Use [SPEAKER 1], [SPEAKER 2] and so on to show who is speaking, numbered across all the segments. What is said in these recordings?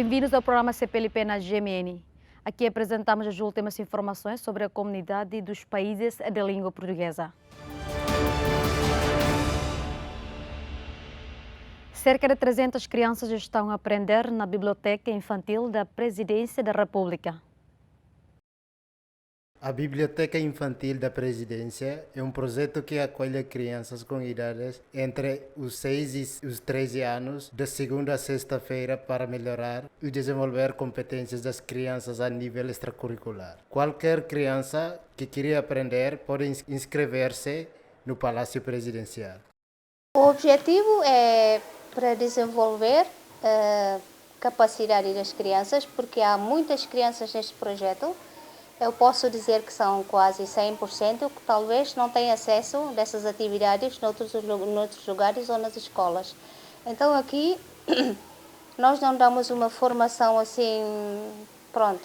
[SPEAKER 1] Bem-vindos ao programa CPLP na GMN. Aqui apresentamos as últimas informações sobre a comunidade dos países de língua portuguesa. Cerca de 300 crianças estão a aprender na Biblioteca Infantil da Presidência da República.
[SPEAKER 2] A Biblioteca Infantil da Presidência é um projeto que acolhe crianças com idades entre os 6 e os 13 anos, de segunda a sexta-feira, para melhorar e desenvolver competências das crianças a nível extracurricular. Qualquer criança que queira aprender pode inscrever-se no Palácio Presidencial.
[SPEAKER 3] O objetivo é para desenvolver a capacidade das crianças, porque há muitas crianças neste projeto. Eu posso dizer que são quase 100% que talvez não tenham acesso a dessas atividades noutros lugares ou nas escolas. Então aqui nós não damos uma formação assim, pronto,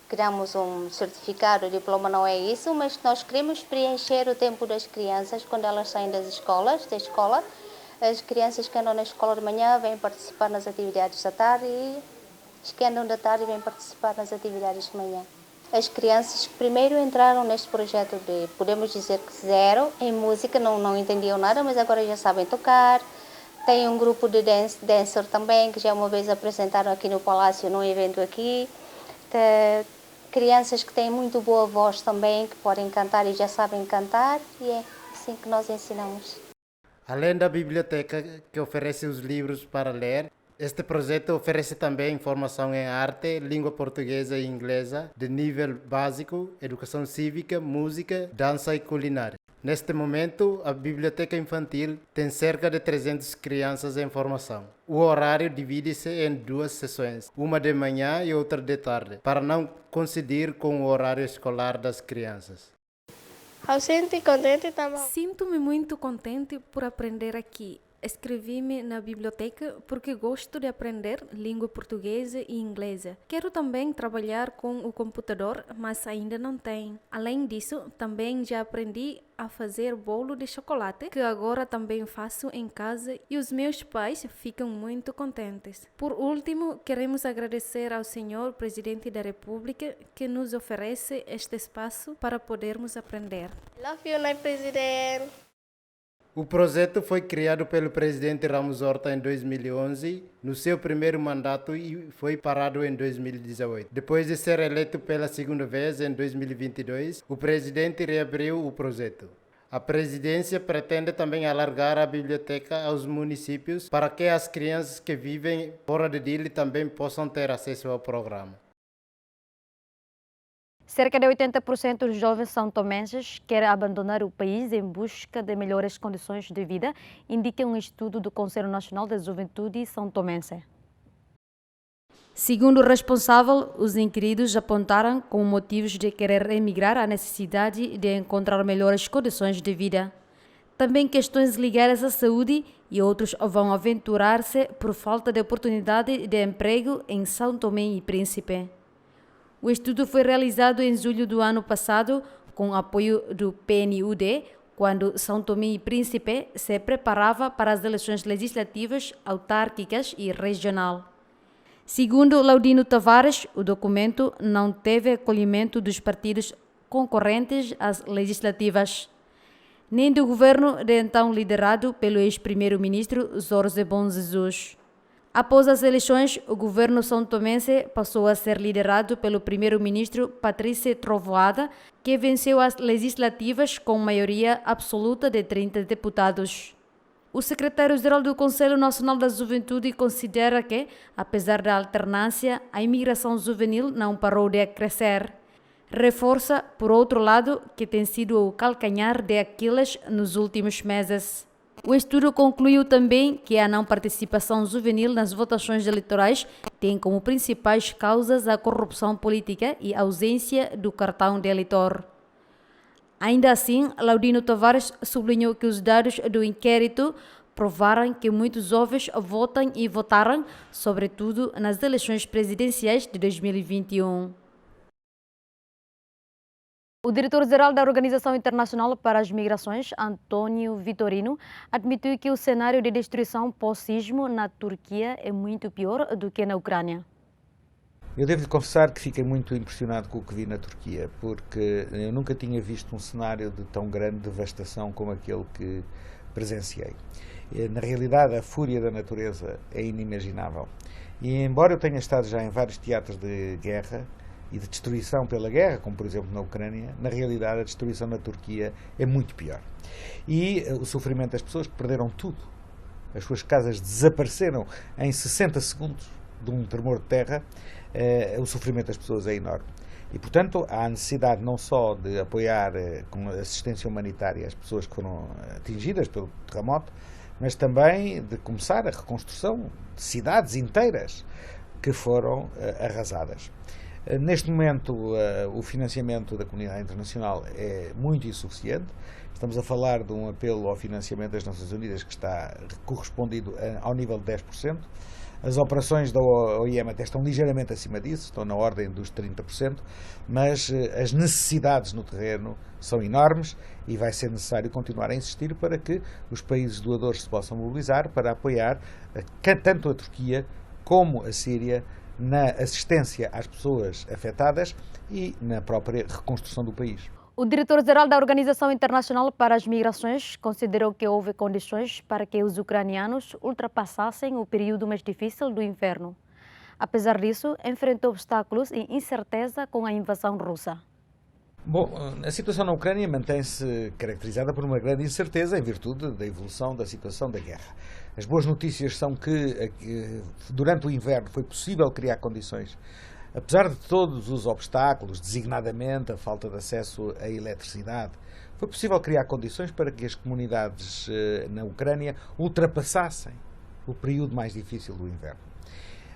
[SPEAKER 3] que damos um certificado, o diploma não é isso, mas nós queremos preencher o tempo das crianças quando elas saem da escola. As crianças que andam na escola de manhã vêm participar nas atividades da tarde e as que andam da tarde vêm participar nas atividades de manhã. As crianças que primeiro entraram neste projeto de, podemos dizer que zero, em música, não entendiam nada, mas agora já sabem tocar. Tem um grupo de dancer também, que já uma vez apresentaram aqui no Palácio, num evento aqui. Tem crianças que têm muito boa voz também, que podem cantar e já sabem cantar, e é assim que nós ensinamos.
[SPEAKER 2] Além da biblioteca que oferece os livros para ler, este projeto oferece também formação em arte, língua portuguesa e inglesa, de nível básico, educação cívica, música, dança e culinária. Neste momento, a Biblioteca Infantil tem cerca de 300 crianças em formação. O horário divide-se em 2 sessões, uma de manhã e outra de tarde, para não coincidir com o horário escolar das crianças.
[SPEAKER 4] Sinto-me muito contente por aprender aqui. Inscrevi-me na biblioteca porque gosto de aprender língua portuguesa e inglesa. Quero também trabalhar com o computador, mas ainda não tenho. Além disso, também já aprendi a fazer bolo de chocolate, que agora também faço em casa, e os meus pais ficam muito contentes. Por último, queremos agradecer ao Senhor Presidente da República que nos oferece este espaço para podermos aprender.
[SPEAKER 5] Love you, Night President.
[SPEAKER 2] O projeto foi criado pelo presidente Ramos Horta em 2011, no seu primeiro mandato, e foi parado em 2018. Depois de ser eleito pela segunda vez em 2022, o presidente reabriu o projeto. A presidência pretende também alargar a biblioteca aos municípios para que as crianças que vivem fora de Dili também possam ter acesso ao programa.
[SPEAKER 1] Cerca de 80% dos jovens são-tomenses querem abandonar o país em busca de melhores condições de vida, indica um estudo do Conselho Nacional da Juventude São-Tomense. Segundo o responsável, os inquiridos apontaram como motivos de querer emigrar a necessidade de encontrar melhores condições de vida. Também questões ligadas à saúde, e outros vão aventurar-se por falta de oportunidade de emprego em São Tomé e Príncipe. O estudo foi realizado em julho do ano passado, com apoio do PNUD, quando São Tomé e Príncipe se preparava para as eleições legislativas, autárquicas e regional. Segundo Laudino Tavares, o documento não teve acolhimento dos partidos concorrentes às legislativas, nem do governo de então liderado pelo ex-primeiro-ministro Jorge Bom Jesus. Após as eleições, o governo são-tomense passou a ser liderado pelo primeiro-ministro Patrícia Trovoada, que venceu as legislativas com maioria absoluta de 30 deputados. O secretário-geral do Conselho Nacional da Juventude considera que, apesar da alternância, a imigração juvenil não parou de crescer. Reforça, por outro lado, que tem sido o calcanhar de Aquiles nos últimos meses. O estudo concluiu também que a não participação juvenil nas votações eleitorais tem como principais causas a corrupção política e a ausência do cartão de eleitor. Ainda assim, Laudino Tavares sublinhou que os dados do inquérito provaram que muitos jovens votam e votaram, sobretudo nas eleições presidenciais de 2021. O diretor-geral da Organização Internacional para as Migrações, Antônio Vitorino, admitiu que o cenário de destruição pós-sismo na Turquia é muito pior do que na Ucrânia.
[SPEAKER 6] Eu devo-lhe confessar que fiquei muito impressionado com o que vi na Turquia, porque eu nunca tinha visto um cenário de tão grande devastação como aquele que presenciei. Na realidade, a fúria da natureza é inimaginável. E embora eu tenha estado já em vários teatros de guerra e de destruição pela guerra, como por exemplo na Ucrânia, na realidade a destruição na Turquia é muito pior. E o sofrimento das pessoas que perderam tudo. As suas casas desapareceram em 60 segundos de um tremor de terra. O sofrimento das pessoas é enorme. E, portanto, há necessidade não só de apoiar com assistência humanitária as pessoas que foram atingidas pelo terremoto, mas também de começar a reconstrução de cidades inteiras que foram arrasadas. Neste momento, o financiamento da comunidade internacional é muito insuficiente. Estamos a falar de um apelo ao financiamento das Nações Unidas que está correspondido ao nível de 10%. As operações da OIM até estão ligeiramente acima disso, estão na ordem dos 30%, mas as necessidades no terreno são enormes e vai ser necessário continuar a insistir para que os países doadores se possam mobilizar para apoiar tanto a Turquia como a Síria na assistência às pessoas afetadas e na própria reconstrução do país.
[SPEAKER 1] O diretor-geral da Organização Internacional para as Migrações considerou que houve condições para que os ucranianos ultrapassassem o período mais difícil do inverno. Apesar disso, enfrentou obstáculos e incerteza com a invasão russa.
[SPEAKER 6] Bom, a situação na Ucrânia mantém-se caracterizada por uma grande incerteza em virtude da evolução da situação da guerra. As boas notícias são que durante o inverno foi possível criar condições. Apesar de todos os obstáculos, designadamente a falta de acesso à eletricidade, foi possível criar condições para que as comunidades na Ucrânia ultrapassassem o período mais difícil do inverno.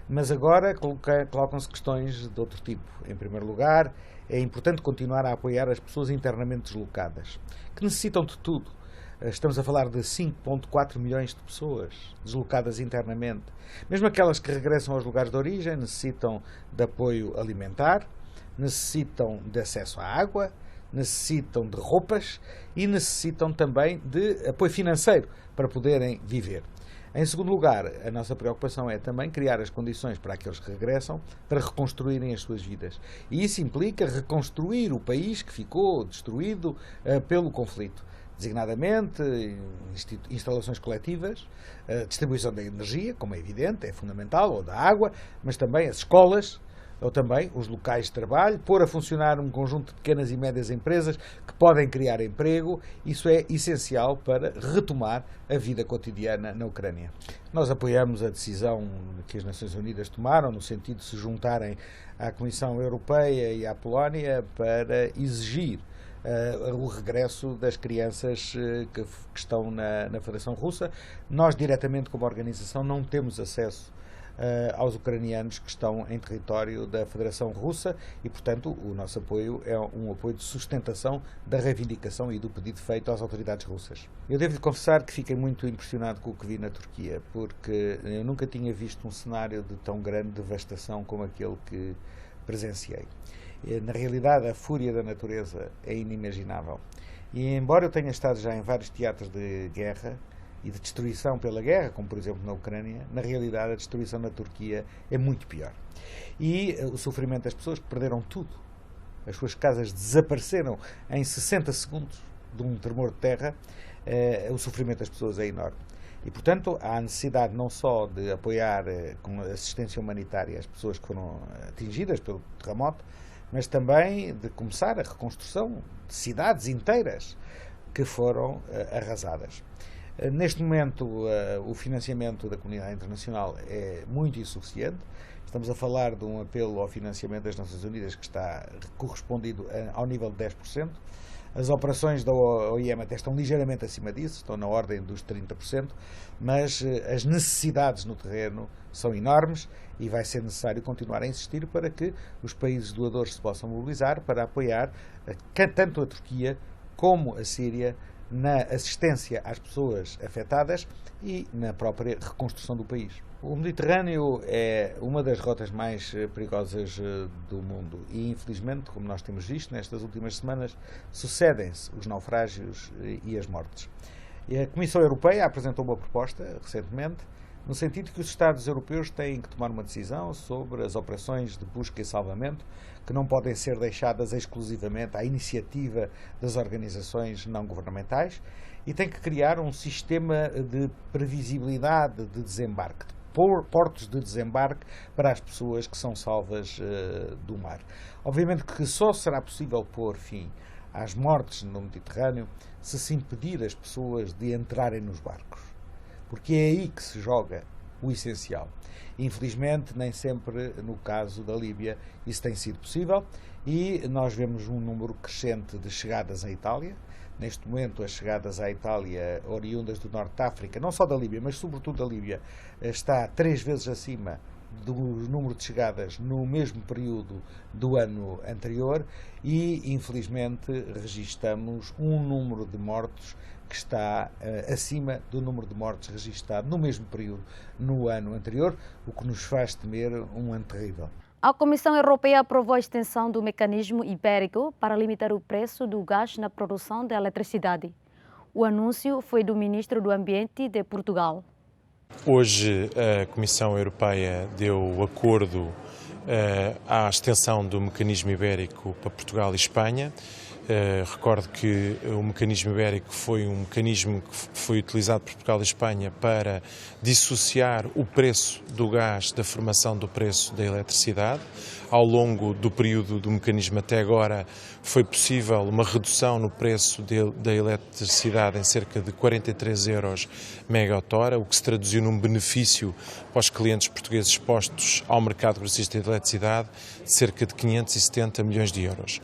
[SPEAKER 6] Mas agora colocam-se questões de outro tipo. Em primeiro lugar, é importante continuar a apoiar as pessoas internamente deslocadas, que necessitam de tudo. Estamos a falar de 5,4 milhões de pessoas deslocadas internamente. Mesmo aquelas que regressam aos lugares de origem necessitam de apoio alimentar, necessitam de acesso à água, necessitam de roupas e necessitam também de apoio financeiro para poderem viver. Em segundo lugar, a nossa preocupação é também criar as condições para aqueles que regressam para reconstruírem as suas vidas. E isso implica reconstruir o país que ficou destruído pelo conflito. Designadamente, instalações coletivas, distribuição da energia, como é evidente, é fundamental, ou da água, mas também as escolas, ou também os locais de trabalho, pôr a funcionar um conjunto de pequenas e médias empresas que podem criar emprego. Isso é essencial para retomar a vida cotidiana na Ucrânia. Nós apoiamos a decisão que as Nações Unidas tomaram, no sentido de se juntarem à Comissão Europeia e à Polónia para exigir o regresso das crianças que estão na Federação Russa. Nós, diretamente como organização, não temos acesso aos ucranianos que estão em território da Federação Russa e, portanto, o nosso apoio é um apoio de sustentação da reivindicação e do pedido feito às autoridades russas. Eu devo-lhe confessar que fiquei muito impressionado com o que vi na Turquia, porque eu nunca tinha visto um cenário de tão grande devastação como aquele que presenciei. Na realidade, a fúria da natureza é inimaginável. E embora eu tenha estado já em vários teatros de guerra e de destruição pela guerra, como por exemplo na Ucrânia, na realidade a destruição na Turquia é muito pior. E o sofrimento das pessoas que perderam tudo. As suas casas desapareceram em 60 segundos de um tremor de terra. O sofrimento das pessoas é enorme. E, portanto, há necessidade não só de apoiar com assistência humanitária as pessoas que foram atingidas pelo terremoto, mas também de começar a reconstrução de cidades inteiras que foram arrasadas. Neste momento, o financiamento da comunidade internacional é muito insuficiente. Estamos a falar de um apelo ao financiamento das Nações Unidas que está correspondido ao nível de 10%. As operações da OIM até estão ligeiramente acima disso, estão na ordem dos 30%, mas as necessidades no terreno são enormes e vai ser necessário continuar a insistir para que os países doadores se possam mobilizar para apoiar tanto a Turquia como a Síria na assistência às pessoas afetadas e na própria reconstrução do país. O Mediterrâneo é uma das rotas mais perigosas do mundo e, infelizmente, como nós temos visto nestas últimas semanas, sucedem-se os naufrágios e as mortes. E a Comissão Europeia apresentou uma proposta recentemente no sentido que os Estados europeus têm que tomar uma decisão sobre as operações de busca e salvamento, que não podem ser deixadas exclusivamente à iniciativa das organizações não governamentais, e têm que criar um sistema de previsibilidade de desembarque, portos de desembarque para as pessoas que são salvas do mar. Obviamente que só será possível pôr fim às mortes no Mediterrâneo se impedir as pessoas de entrarem nos barcos, porque é aí que se joga o essencial. Infelizmente, nem sempre no caso da Líbia isso tem sido possível, e nós vemos um número crescente de chegadas à Itália. Neste momento, as chegadas à Itália oriundas do Norte de África, não só da Líbia, mas sobretudo da Líbia, está 3 vezes acima do número de chegadas no mesmo período do ano anterior, e infelizmente registamos um número de mortos que está acima do número de mortes registado no mesmo período no ano anterior, o que nos faz temer um ano terrível.
[SPEAKER 1] A Comissão Europeia aprovou a extensão do mecanismo ibérico para limitar o preço do gás na produção de eletricidade. O anúncio foi do Ministro do Ambiente de Portugal.
[SPEAKER 7] Hoje a Comissão Europeia deu o acordo à extensão do mecanismo ibérico para Portugal e Espanha. Recordo que o mecanismo ibérico foi um mecanismo que foi utilizado por Portugal e Espanha para dissociar o preço do gás da formação do preço da eletricidade. Ao longo do período do mecanismo até agora foi possível uma redução no preço da eletricidade em cerca de 43 euros megawatt-hora, o que se traduziu num benefício para os clientes portugueses expostos ao mercado grossista de eletricidade de cerca de 570 milhões de euros.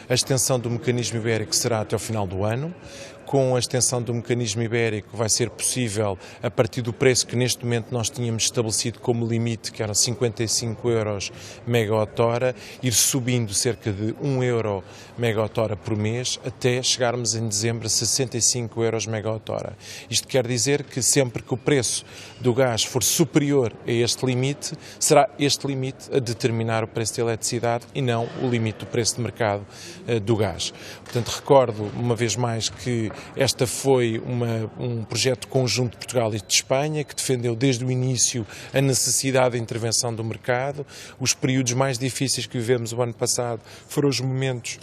[SPEAKER 7] A extensão do mecanismo ibérico será até o final do ano. Com a extensão do mecanismo ibérico vai ser possível, a partir do preço que neste momento nós tínhamos estabelecido como limite, que eram 55 euros megawatt-hora, ir subindo cerca de 1 euro megawatt-hora por mês, até chegarmos em dezembro a 65 euros megawatt-hora. Isto quer dizer que sempre que o preço do gás for superior a este limite, será este limite a determinar o preço da eletricidade e não o limite do preço de mercado do gás. Portanto, recordo uma vez mais que esta foi um projeto conjunto de Portugal e de Espanha, que defendeu desde o início a necessidade de intervenção do mercado. Os períodos mais difíceis que vivemos o ano passado foram os momentos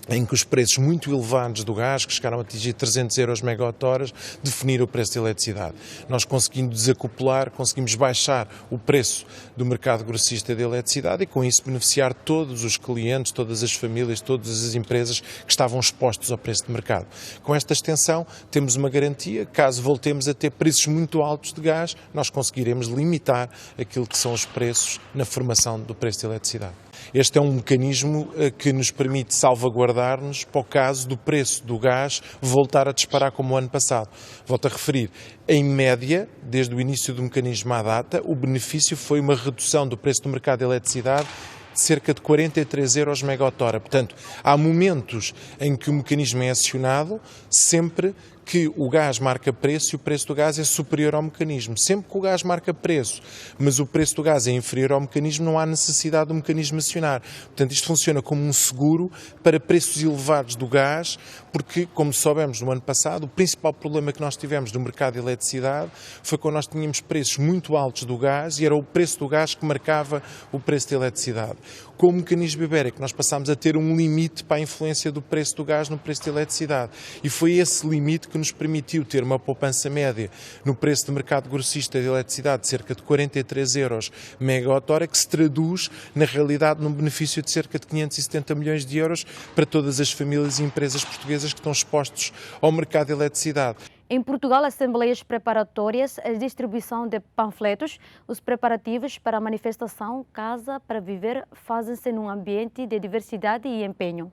[SPEAKER 7] em que os preços muito elevados do gás, que chegaram a atingir 300 euros megawatt-horas, definiram o preço da eletricidade. Nós conseguindo desacoplar, conseguimos baixar o preço do mercado grossista de eletricidade e com isso beneficiar todos os clientes, todas as famílias, todas as empresas que estavam expostos ao preço de mercado. Com esta extensão temos uma garantia, caso voltemos a ter preços muito altos de gás, nós conseguiremos limitar aquilo que são os preços na formação do preço da eletricidade. Este é um mecanismo que nos permite salvaguardar-nos para o caso do preço do gás voltar a disparar como o ano passado. Volto a referir, em média, desde o início do mecanismo à data, o benefício foi uma redução do preço do mercado de eletricidade de cerca de 43 euros megawatt-hora. Portanto, há momentos em que o mecanismo é acionado sempre que o gás marca preço e o preço do gás é superior ao mecanismo. Sempre que o gás marca preço, mas o preço do gás é inferior ao mecanismo, não há necessidade do mecanismo acionar. Portanto, isto funciona como um seguro para preços elevados do gás, porque, como soubemos no ano passado, o principal problema que nós tivemos no mercado de eletricidade foi quando nós tínhamos preços muito altos do gás e era o preço do gás que marcava o preço da eletricidade. Com o mecanismo ibérico, nós passámos a ter um limite para a influência do preço do gás no preço da eletricidade. E foi esse limite que nos permitiu ter uma poupança média no preço de mercado grossista de eletricidade de cerca de 43 euros megawatt-hora, que se traduz, na realidade, num benefício de cerca de 570 milhões de euros para todas as famílias e empresas portuguesas que estão expostos ao mercado de eletricidade.
[SPEAKER 1] Em Portugal, assembleias preparatórias, a distribuição de panfletos, os preparativos para a manifestação Casa para Viver fazem-se num ambiente de diversidade e empenho.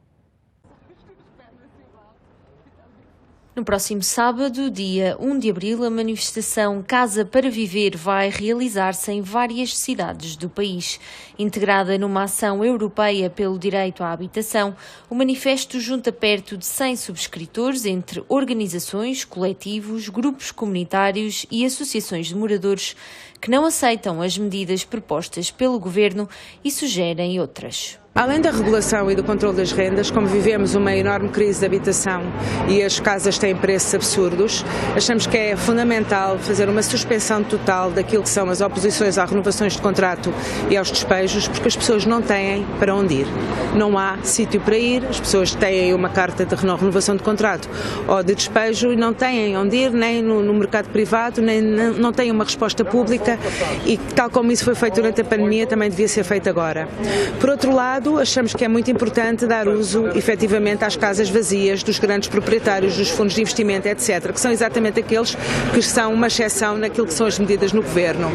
[SPEAKER 8] No próximo sábado, dia 1 de abril, a manifestação Casa para Viver vai realizar-se em várias cidades do país. Integrada numa ação europeia pelo direito à habitação, o manifesto junta perto de 100 subscritores entre organizações, coletivos, grupos comunitários e associações de moradores que não aceitam as medidas propostas pelo governo e sugerem outras.
[SPEAKER 9] Além da regulação e do controle das rendas, como vivemos uma enorme crise de habitação e as casas têm preços absurdos, achamos que é fundamental fazer uma suspensão total daquilo que são as oposições às renovações de contrato e aos despejos, porque as pessoas não têm para onde ir. Não há sítio para ir, as pessoas têm uma carta de renovação de contrato ou de despejo e não têm onde ir, nem no mercado privado, nem não têm uma resposta pública e, tal como isso foi feito durante a pandemia, também devia ser feito agora. Por outro lado, achamos que é muito importante dar uso, efetivamente, às casas vazias dos grandes proprietários, dos fundos de investimento, etc., que são exatamente aqueles que são uma exceção naquilo que são as medidas no Governo.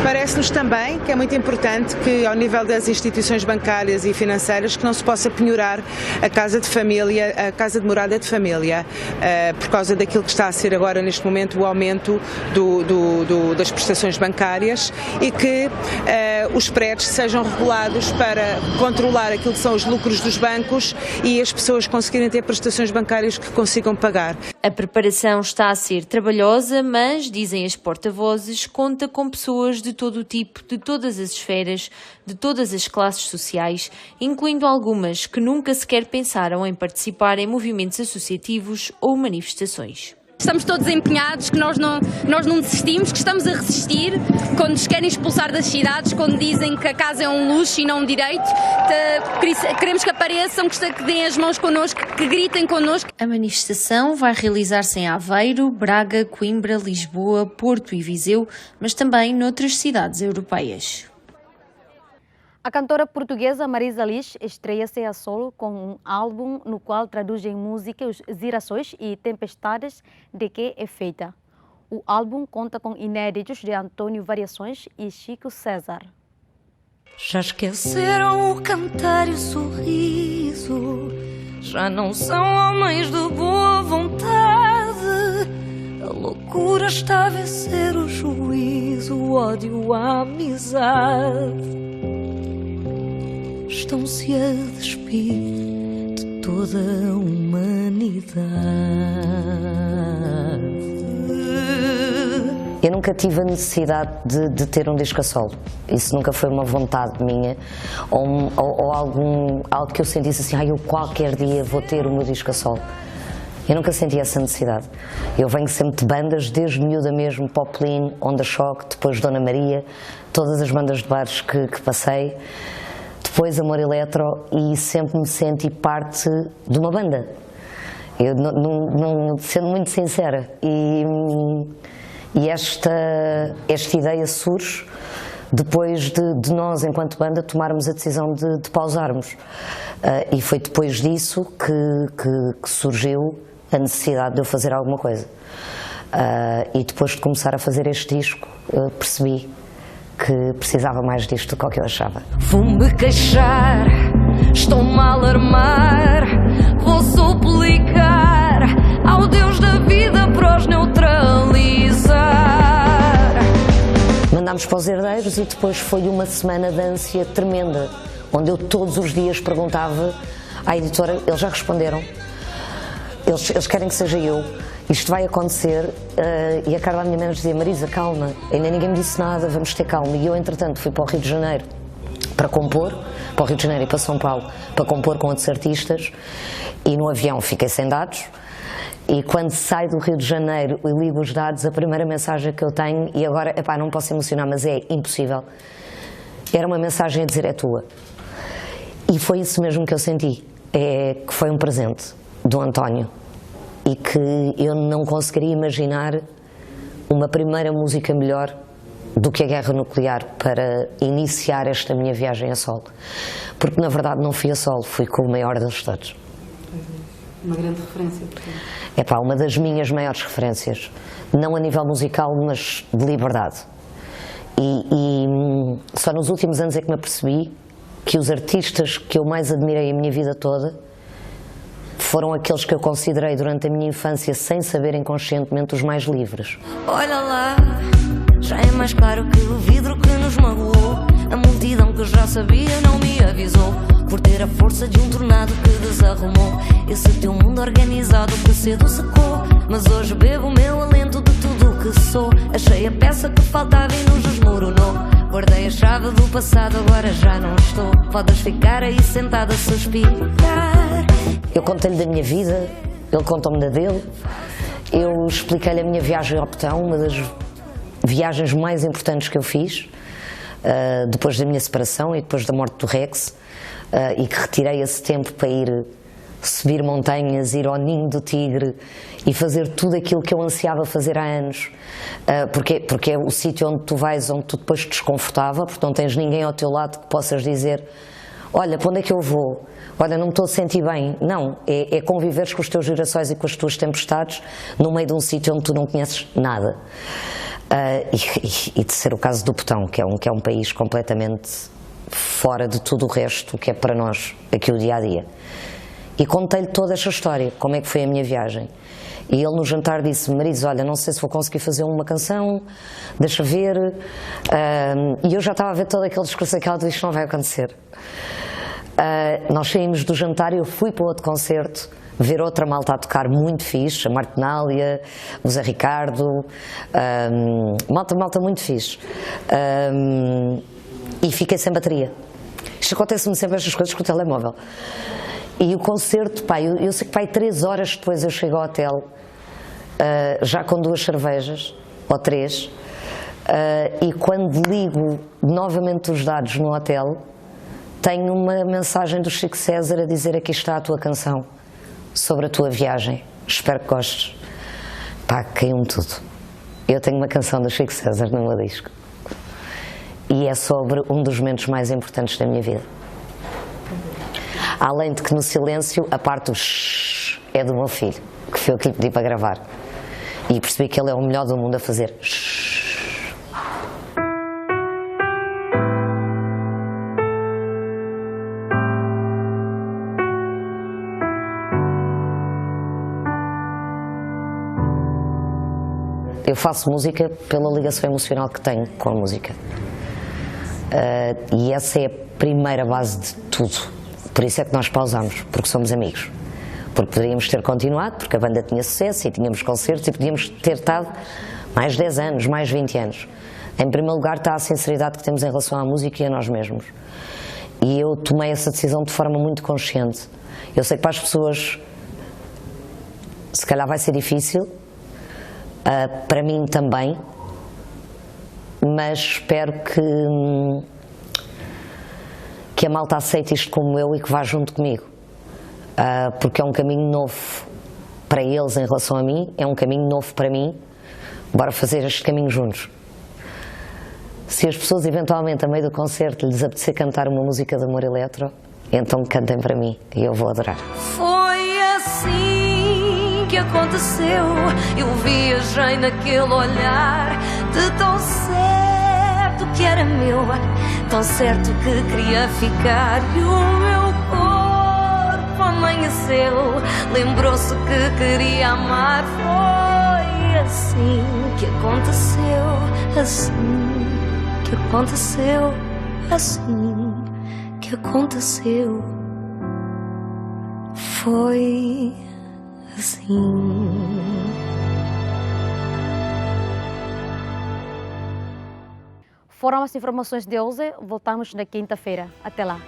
[SPEAKER 9] Parece-nos também que é muito importante que, ao nível das instituições bancárias e financeiras, que não se possa penhorar a casa de família, a casa de morada de família, por causa daquilo que está a ser agora, neste momento, o aumento das prestações bancárias e que os spreads sejam regulados para controlar aquilo que são os lucros dos bancos e as pessoas conseguirem ter prestações bancárias que consigam pagar.
[SPEAKER 8] A preparação está a ser trabalhosa, mas, dizem as porta-vozes, conta com pessoas de todo o tipo, de todas as esferas, de todas as classes sociais, incluindo algumas que nunca sequer pensaram em participar em movimentos associativos ou manifestações.
[SPEAKER 10] Estamos todos empenhados, que nós não desistimos, que estamos a resistir quando nos querem expulsar das cidades, quando dizem que a casa é um luxo e não um direito. Queremos que apareçam, que deem as mãos connosco, que gritem connosco.
[SPEAKER 8] A manifestação vai realizar-se em Aveiro, Braga, Coimbra, Lisboa, Porto e Viseu, mas também noutras cidades europeias.
[SPEAKER 1] A cantora portuguesa Marisa Liz estreia-se a solo com um álbum no qual traduz em música os girassóis e tempestades de que é feita. O álbum conta com inéditos de António Variações e Chico César.
[SPEAKER 11] Já esqueceram o cantar e o sorriso, já não são homens de boa vontade. A loucura está a vencer o juízo, o ódio, a amizade. Estão-se a despir de toda a humanidade.
[SPEAKER 12] Eu nunca tive a necessidade de ter um disco a solo. Isso nunca foi uma vontade minha. Ou algo que eu sentisse assim, eu qualquer dia vou ter o meu disco a solo. Eu nunca senti essa necessidade. Eu venho sempre de bandas, desde miúda mesmo, Poplin, Onda Choque, depois Dona Maria, todas as bandas de bares que passei. Depois Amor Eletro, e sempre me senti parte de uma banda. Eu, sendo muito sincera, e esta ideia surge depois de nós, enquanto banda, tomarmos a decisão de pausarmos. E foi depois disso que surgiu a necessidade de eu fazer alguma coisa. E depois de começar a fazer este disco, percebi que precisava mais disto do que eu achava.
[SPEAKER 11] Vou-me queixar, estou-me a alarmar, vou suplicar ao Deus da vida para os neutralizar.
[SPEAKER 12] Mandámos para os herdeiros e depois foi uma semana de ânsia tremenda, onde eu todos os dias perguntava à editora, eles já responderam, eles querem que seja eu. Isto vai acontecer, e a Carla, a minha mãe, dizia, Marisa, calma, ainda ninguém me disse nada, vamos ter calma. E eu, entretanto, fui para o Rio de Janeiro para compor, para o Rio de Janeiro e para São Paulo, para compor com outros artistas, e no avião fiquei sem dados, e quando saio do Rio de Janeiro e ligo os dados, a primeira mensagem que eu tenho, e agora, não posso emocionar, mas é impossível, era uma mensagem a dizer, é tua. E foi isso mesmo que eu senti, que foi um presente do António. E que eu não conseguiria imaginar uma primeira música melhor do que a Guerra Nuclear para iniciar esta minha viagem a solo. Porque, na verdade, não fui a solo, fui com o maior deles todos.
[SPEAKER 13] Uma grande referência, portanto.
[SPEAKER 12] Uma das minhas maiores referências. Não a nível musical, mas de liberdade. E só nos últimos anos é que me apercebi que os artistas que eu mais admirei a minha vida toda foram aqueles que eu considerei durante a minha infância, sem saber inconscientemente, os mais livres.
[SPEAKER 11] Olha lá, já é mais claro que o vidro que nos magoou. A multidão que já sabia não me avisou, por ter a força de um tornado que desarrumou esse teu mundo organizado que cedo secou. Mas hoje bebo o meu alento de tudo o que sou. Achei a peça que faltava e nos desmoronou. Guardei a chave do passado, agora já não estou. Podes ficar aí sentado a suspirar.
[SPEAKER 12] Eu contei-lhe da minha vida, ele contou-me da dele. Eu expliquei-lhe a minha viagem ao Petão, uma das viagens mais importantes que eu fiz, depois da minha separação e depois da morte do Rex, e que retirei esse tempo para ir subir montanhas, ir ao ninho do tigre e fazer tudo aquilo que eu ansiava fazer há anos, porque é o sítio onde tu vais, onde tu depois te desconfortava, porque não tens ninguém ao teu lado que possas dizer: olha, para onde é que eu vou? Olha, não me estou a sentir bem. Não, é conviveres com os teus girassóis e com as tuas tempestades no meio de um sítio onde tu não conheces nada. E de ser o caso do Petão, que é um país completamente fora de tudo o resto que é para nós aqui o dia-a-dia. E contei-lhe toda esta história, como é que foi a minha viagem. E ele no jantar disse: Marisa, olha, não sei se vou conseguir fazer uma canção, deixa ver. E eu já estava a ver todo aquele discurso que ela disse: isto não vai acontecer. Nós saímos do jantar e eu fui para outro concerto, ver outra malta a tocar muito fixe, a Martinália, o Zé Ricardo, malta muito fixe. E fiquei sem bateria. Isto acontece-me sempre estas coisas com o telemóvel. E o concerto, pá, eu sei que pá, 3 horas depois eu chego ao hotel, já com 2 cervejas, ou 3, e quando ligo novamente os dados no hotel, tenho uma mensagem do Chico César a dizer: aqui está a tua canção, sobre a tua viagem, espero que gostes. Pá, caiu-me tudo. Eu tenho uma canção do Chico César no meu disco. E é sobre um dos momentos mais importantes da minha vida. Além de que no silêncio a parte do shhh é do meu filho, que foi o que lhe pedi para gravar. E percebi que ele é o melhor do mundo a fazer shhh. Eu faço música pela ligação emocional que tenho com a música. E essa é a primeira base de tudo. Por isso é que nós pausamos, porque somos amigos. Porque poderíamos ter continuado, porque a banda tinha sucesso e tínhamos concertos e podíamos ter estado mais 10 anos, mais 20 anos. Em primeiro lugar está a sinceridade que temos em relação à música e a nós mesmos. E eu tomei essa decisão de forma muito consciente. Eu sei que para as pessoas se calhar vai ser difícil, para mim também, mas espero que a malta aceite isto como eu e que vá junto comigo, porque é um caminho novo para eles em relação a mim, é um caminho novo para mim. Bora fazer este caminho juntos. Se as pessoas eventualmente a meio do concerto lhes apetecer cantar uma música de amor eletro, então cantem para mim e eu vou adorar.
[SPEAKER 11] Foi assim que aconteceu, eu viajei naquele olhar de tão certo que era meu, tão certo que queria ficar, e o meu corpo amanheceu, lembrou-se que queria amar. Foi assim que aconteceu, assim que aconteceu, assim que aconteceu. Foi assim.
[SPEAKER 1] Foram as informações de hoje. Voltamos na quinta-feira. Até lá.